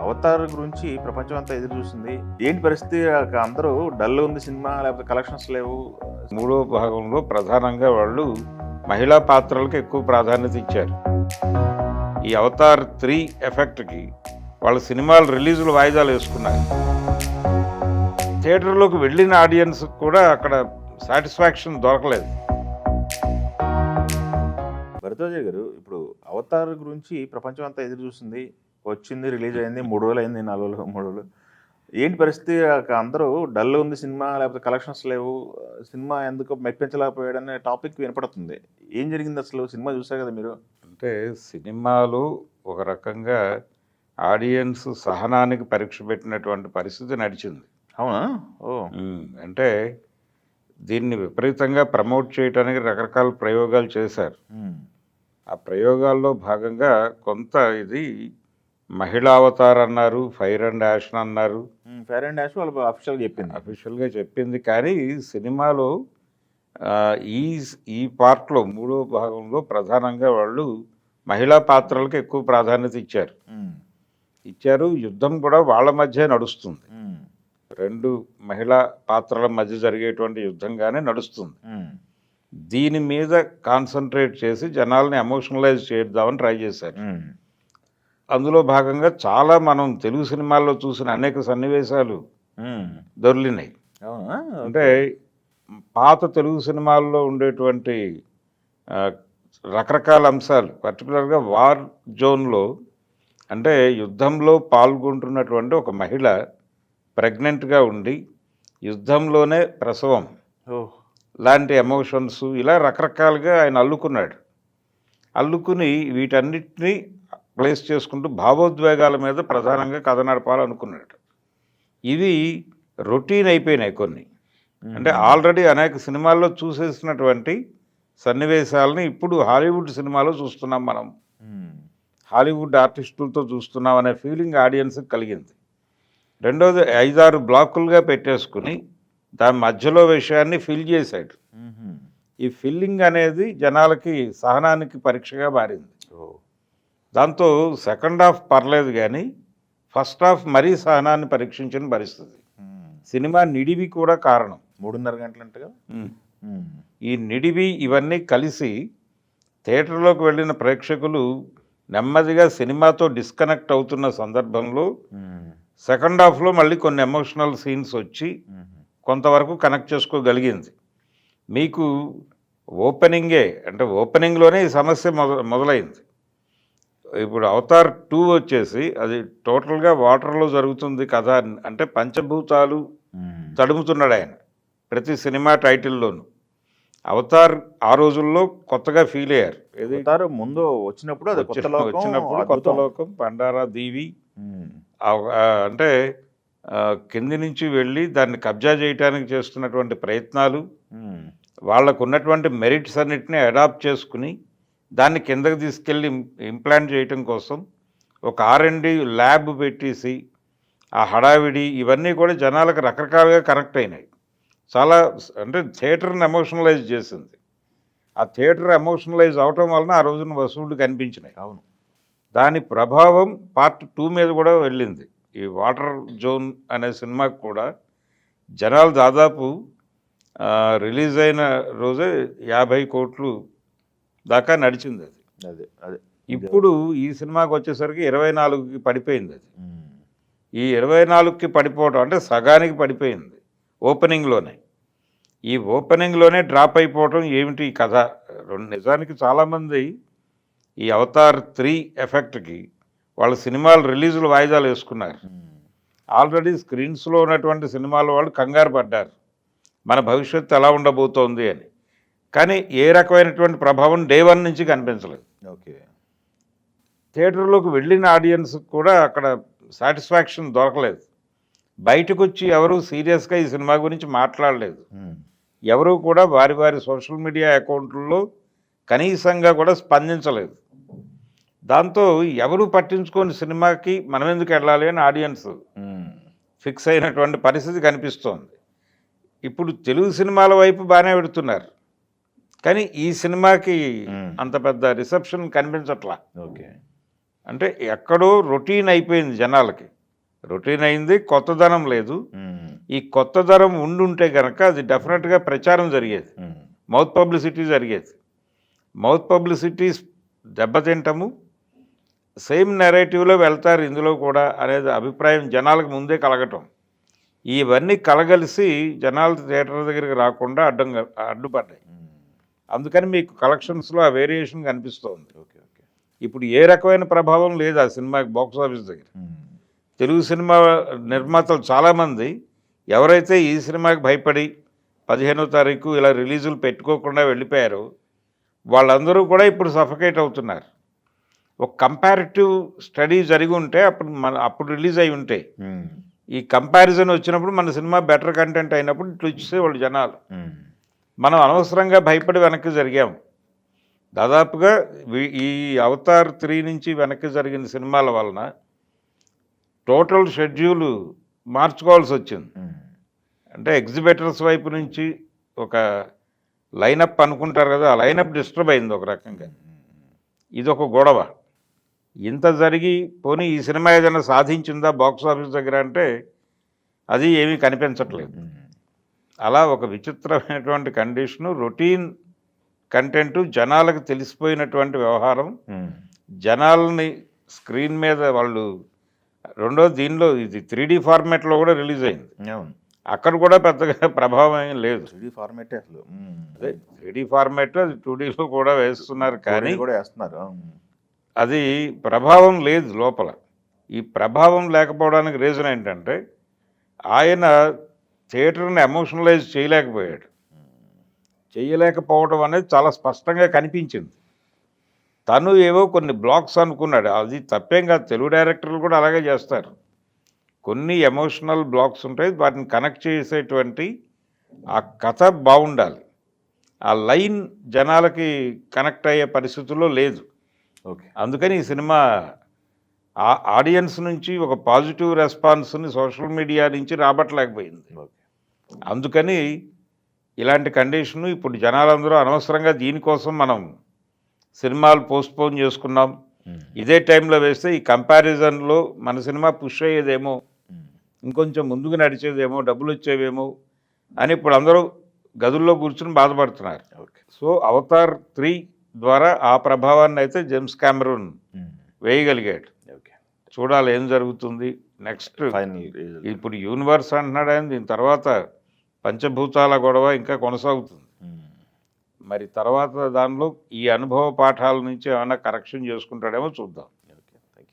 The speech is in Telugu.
అవతార్ గురించి ప్రపంచం అంతా ఎదురు చూస్తుంది. ఏంటి పరిస్థితి? అందరూ డల్ ఉంది సినిమా, లేకపోతే కలెక్షన్స్ లేవు. మూడో భాగంలో ప్రధానంగా వాళ్ళు మహిళా పాత్రలకు ఎక్కువ ప్రాధాన్యత ఇచ్చారు. ఈ అవతార్ 3 ఎఫెక్ట్కి వాళ్ళ సినిమాలు రిలీజులు వాయిదాలు వేసుకున్నారు. థియేటర్లోకి వెళ్ళిన ఆడియన్స్ కూడా అక్కడ సాటిస్ఫాక్షన్ దొరకలేదు. భరద్వాజ గారు, ఇప్పుడు అవతార్ గురించి ప్రపంచం అంతా ఎదురు చూస్తుంది. వచ్చింది, రిలీజ్ అయింది, 3 రోజులు అయింది, 4 రోజులు, 3 రోజులు. ఏంటి పరిస్థితి? అందరూ డల్ ఉంది సినిమా, లేకపోతే కలెక్షన్స్ లేవు, సినిమా ఎందుకు మెప్పించలేకపోయాడు అనే టాపిక్ వినపడుతుంది. ఏం జరిగింది అసలు? సినిమా చూసారు కదా మీరు. అంటే సినిమాలు ఒక రకంగా ఆడియన్స్ సహనానికి పరీక్ష పెట్టినటువంటి పరిస్థితి నడిచింది. అవునా? ఓ. అంటే దీన్ని విపరీతంగా ప్రమోట్ చేయడానికి రకరకాల ప్రయోగాలు చేశారు. ఆ ప్రయోగాల్లో భాగంగా కొంత ఇది మహిళా అవతార్ అన్నారు, ఫైర్ అండ్ యాషన్ అన్నారు. ఫైర్ అండ్ యాష్ వాళ్ళు అఫీషియల్గా చెప్పింది కానీ సినిమాలో ఈ పార్ట్లో మూడో భాగంలో ప్రధానంగా వాళ్ళు మహిళా పాత్రలకు ఎక్కువ ప్రాధాన్యత ఇచ్చారు. యుద్ధం కూడా వాళ్ళ మధ్య నడుస్తుంది. 2 మహిళా పాత్రల మధ్య జరిగేటువంటి యుద్ధంగానే నడుస్తుంది. దీని మీద కాన్సన్ట్రేట్ చేసి జనాల్ని ఎమోషనలైజ్ చేద్దామని ట్రై చేశారు. అందులో భాగంగా చాలా మనం తెలుగు సినిమాల్లో చూసిన అనేక సన్నివేశాలు దొర్లినాయి. అంటే పాత తెలుగు సినిమాల్లో ఉండేటువంటి రకరకాల అంశాలు, పర్టికులర్గా వార్ జోన్లో అంటే యుద్ధంలో పాల్గొంటున్నటువంటి ఒక మహిళ ప్రెగ్నెంట్గా ఉండి యుద్ధంలోనే ప్రసవం లాంటి ఎమోషన్స్ ఇలా రకరకాలుగా ఆయన అల్లుకుని వీటన్నిటినీ ప్లేస్ చేసుకుంటూ భావోద్వేగాల మీద ప్రధానంగా కథ నడపాలనుకున్నాడు. ఇవి రొటీన్ అయిపోయినాయి కొన్ని. అంటే ఆల్రెడీ అనేక సినిమాల్లో చూసేసినటువంటి సన్నివేశాలని ఇప్పుడు హాలీవుడ్ సినిమాలో చూస్తున్నాం మనం. హాలీవుడ్ ఆర్టిస్టులతో చూస్తున్నాం అనే ఫీలింగ్ ఆడియన్స్కి కలిగింది. రెండోది 5-6 బ్లాకులుగా పెట్టేసుకుని దాని మధ్యలో విషయాన్ని ఫిల్ చేశాడు. ఈ ఫిల్లింగ్ అనేది జనాలకి సహనానికి పరీక్షగా మారింది. దాంతో సెకండ్ హాఫ్ పర్లేదు కానీ ఫస్ట్ హాఫ్ మరీ సహనాన్ని పరీక్షించిన పరిస్థితి. సినిమా నిడివి కూడా కారణం. 3.5 గంటలంటగా. ఈ నిడివి ఇవన్నీ కలిసి థియేటర్లోకి వెళ్ళిన ప్రేక్షకులు నెమ్మదిగా సినిమాతో డిస్కనెక్ట్ అవుతున్న సందర్భంలో సెకండ్ హాఫ్లో మళ్ళీ కొన్ని ఎమోషనల్ సీన్స్ వచ్చి కొంతవరకు కనెక్ట్ చేసుకోగలిగింది. మీకు ఓపెనింగ్లోనే ఈ సమస్య మొదలైంది. ఇప్పుడు అవతార్ 2 వచ్చేసి అది టోటల్గా వాటర్లో జరుగుతుంది కథ. అంటే పంచభూతాలు తడుముతున్నాడు ఆయన ప్రతి సినిమా టైటిల్లోనూ. అవతార్ ఆ రోజుల్లో కొత్తగా ఫీల్ అయ్యారు. అవతార్ ముందు వచ్చినప్పుడు కొత్త లోకం, పండారా దీవి, అంటే కింది నుంచి వెళ్ళి దాన్ని కబ్జా చేయడానికి చేస్తున్నటువంటి ప్రయత్నాలు, వాళ్ళకు ఉన్నటువంటి మెరిట్స్ అన్నిటినీ అడాప్ట్ చేసుకుని దాన్ని కిందకి తీసుకెళ్ళి ఇంప్లాంట్ చేయటం కోసం ఒక R&D ల్యాబ్ పెట్టేసి ఆ హడావిడి ఇవన్నీ కూడా జనాలకు రకరకాలుగా కనెక్ట్ అయినాయి. చాలా అంటే థియేటర్ని ఎమోషనలైజ్ చేసింది. ఆ థియేటర్ ఎమోషనలైజ్ అవటం వలన ఆ రోజున వసూళ్లు కనిపించినాయి. అవును. దాని ప్రభావం పార్ట్ 2 మీద కూడా వెళ్ళింది. ఈ వాటర్ జోన్ అనే సినిమాకి కూడా జనాలు దాదాపు రిలీజ్ అయిన రోజే 50 కోట్లు దాకా నడిచింది అది. ఇప్పుడు ఈ సినిమాకి వచ్చేసరికి 24కి పడిపోయింది అది. ఈ 24కి పడిపోవటం అంటే సగానికి పడిపోయింది ఓపెనింగ్లోనే. ఈ ఓపెనింగ్లోనే డ్రాప్ అయిపోవటం ఏమిటి ఈ కథ? నిజానికి చాలామంది ఈ అవతార్ 3 ఎఫెక్ట్కి వాళ్ళ సినిమాలు రిలీజులు వాయిదాలు వేసుకున్నారు. ఆల్రెడీ స్క్రీన్స్లో ఉన్నటువంటి సినిమాల వాళ్ళు కంగారు పడ్డారు మన భవిష్యత్తు ఎలా ఉండబోతోంది అని. కానీ ఏ రకమైనటువంటి ప్రభావం డే 1 నుంచి కనిపించలేదు. థియేటర్లోకి వెళ్ళిన ఆడియన్స్ కూడా అక్కడ సాటిస్ఫాక్షన్ దొరకలేదు. బయటకు వచ్చి ఎవరు సీరియస్గా ఈ సినిమా గురించి మాట్లాడలేదు. ఎవరు కూడా వారి వారి సోషల్ మీడియా అకౌంట్లలో కనీసంగా కూడా స్పందించలేదు. దాంతో ఎవరు పట్టించుకొని సినిమాకి మనం ఎందుకు వెళ్ళాలి అని ఆడియన్స్ ఫిక్స్ అయినటువంటి పరిస్థితి కనిపిస్తోంది. ఇప్పుడు తెలుగు సినిమాల వైపు బాగానే పెడుతున్నారు కానీ ఈ సినిమాకి అంత పెద్ద రిసెప్షన్ కనిపించట్లా. ఓకే. అంటే ఎక్కడో రొటీన్ అయిపోయింది జనాలకి. రొటీన్ అయింది, కొత్తదనం లేదు. ఉమ్, ఈ కొత్తదనం ఉండుంటే కనుక అది డెఫినెట్గా ప్రచారం జరిగేది, ఉమ్, మౌత్ పబ్లిసిటీ జరిగేది. మౌత్ పబ్లిసిటీ దెబ్బతింటము, సేమ్ నెరేటివ్లో వెళ్తారు ఇందులో కూడా అనేది అభిప్రాయం జనాలకు ముందే కలగటం, ఇవన్నీ కలగలిసి జనాలు థియేటర్ దగ్గరికి రాకుండా అడ్డుపడ్డాయి. ఉమ్. అందుకని మీకు కలెక్షన్స్లో ఆ వేరియేషన్ కనిపిస్తోంది. Okay okay. ఇప్పుడు ఏ రకమైన ప్రభావం లేదు ఆ సినిమాకి బాక్స్ ఆఫీస్ దగ్గర. ఉమ్, తెలుగు సినిమా నిర్మాతలు చాలామంది ఎవరైతే ఈ సినిమాకి భయపడి 15వ తారీఖు ఇలా రిలీజులు పెట్టుకోకుండా వెళ్ళిపోయారో వాళ్ళందరూ కూడా ఇప్పుడు సఫకేట్ అవుతున్నారు. ఒక కంపారిటివ్ స్టడీ జరిగి ఉంటే అప్పుడు రిలీజ్ అయి ఉంటే, ఉమ్, ఈ కంపారిజన్ వచ్చినప్పుడు మన సినిమా బెటర్ కంటెంట్ అయినప్పుడు ఇట్లా ఇచ్చేవాళ్ళు జనాలు. ఉమ్, మనం అనవసరంగా భయపడి వెనక్కి జరిగాము. దాదాపుగా ఈ అవతార్ 3 నుంచి వెనక్కి జరిగిన సినిమాల వలన టోటల్ షెడ్యూల్ మార్చుకోవాల్సి వచ్చింది. ఉమ్, అంటే ఎగ్జిబిటర్స్ వైపు నుంచి ఒక లైనప్ అనుకుంటారు కదా, ఆ లైనప్ డిస్టర్బ్ అయింది ఒక రకంగా. ఇది ఒక గొడవ. ఇంత జరిగి పోనీ ఈ సినిమా ఏదైనా సాధించిందా బాక్స్ ఆఫీస్ దగ్గర అంటే అది ఏమీ కనిపించట్లేదు. ఉమ్, అలా ఒక విచిత్రమైనటువంటి కండిషను, రొటీన్ కంటెంటు, జనాలకు తెలిసిపోయినటువంటి వ్యవహారం, ఉమ్, జనాలని స్క్రీన్ మీద వాళ్ళు. దీనిలో ఇది 3D ఫార్మాట్లో కూడా రిలీజ్ అయింది. అవును. అక్కడ కూడా పెద్దగా ప్రభావం ఏం లేదు. 3D ఫార్మేటే అసలు. అదే 3D ఫార్మాట్, అది 2Dలో కూడా వేస్తున్నారు కానీ 2D కూడా వేస్తున్నారు. అది ప్రభావం లేదు లోపల. ఈ ప్రభావం లేకపోవడానికి రీజన్ ఏంటంటే ఆయన థియేటర్ని ఎమోషనలైజ్ చేయలేకపోయాడు. చేయలేకపోవడం అనేది చాలా స్పష్టంగా కనిపించింది. తను ఏవో కొన్ని బ్లాక్స్ అనుకున్నాడు, అది తప్పేం కాదు, తెలుగు డైరెక్టర్లు కూడా అలాగే చేస్తారు. కొన్ని ఎమోషనల్ బ్లాక్స్ ఉంటాయి, వాటిని కనెక్ట్ చేసేటువంటి ఆ కథ బాగుండాలి, ఆ లైన్ జనాలకి కనెక్ట్ అయ్యే పరిస్థితుల్లో లేదు. ఓకే. అందుకని ఈ సినిమా ఆడియన్స్ నుంచి ఒక పాజిటివ్ రెస్పాన్స్ని సోషల్ మీడియా నుంచి రాబట్టలేకపోయింది. ఓకే. అందుకని ఇలాంటి కండిషను ఇప్పుడు జనాలందరూ అనవసరంగా దీనికోసం మనం సినిమాలు పోస్ట్పోన్ చేసుకున్నాం, ఇదే టైంలో వేస్తే ఈ కంపారిజన్లో మన సినిమా పుష్ అయ్యేదేమో, ఇంకొంచెం ముందుకు నడిచేదేమో, డబ్బులు వచ్చేవేమో అని ఇప్పుడు అందరూ గదుల్లో కూర్చుని బాధపడుతున్నారు. ఓకే. సో అవతార్ 3 ద్వారా ఆ ప్రభావాన్ని అయితే జేమ్స్ కెమెరూన్ వేయగలిగాడు. ఓకే. చూడాలి ఏం జరుగుతుంది నెక్స్ట్. ఫైనల్ ఇప్పుడు యూనివర్స్ అంటున్నాడు ఆయన, దీని తర్వాత పంచభూతాల గొడవ ఇంకా కొనసాగుతుంది. మరి తర్వాత దానిలో ఈ అనుభవ పాఠాల నుంచి ఏమైనా కరెక్షన్ చేసుకుంటాడేమో చూద్దాం.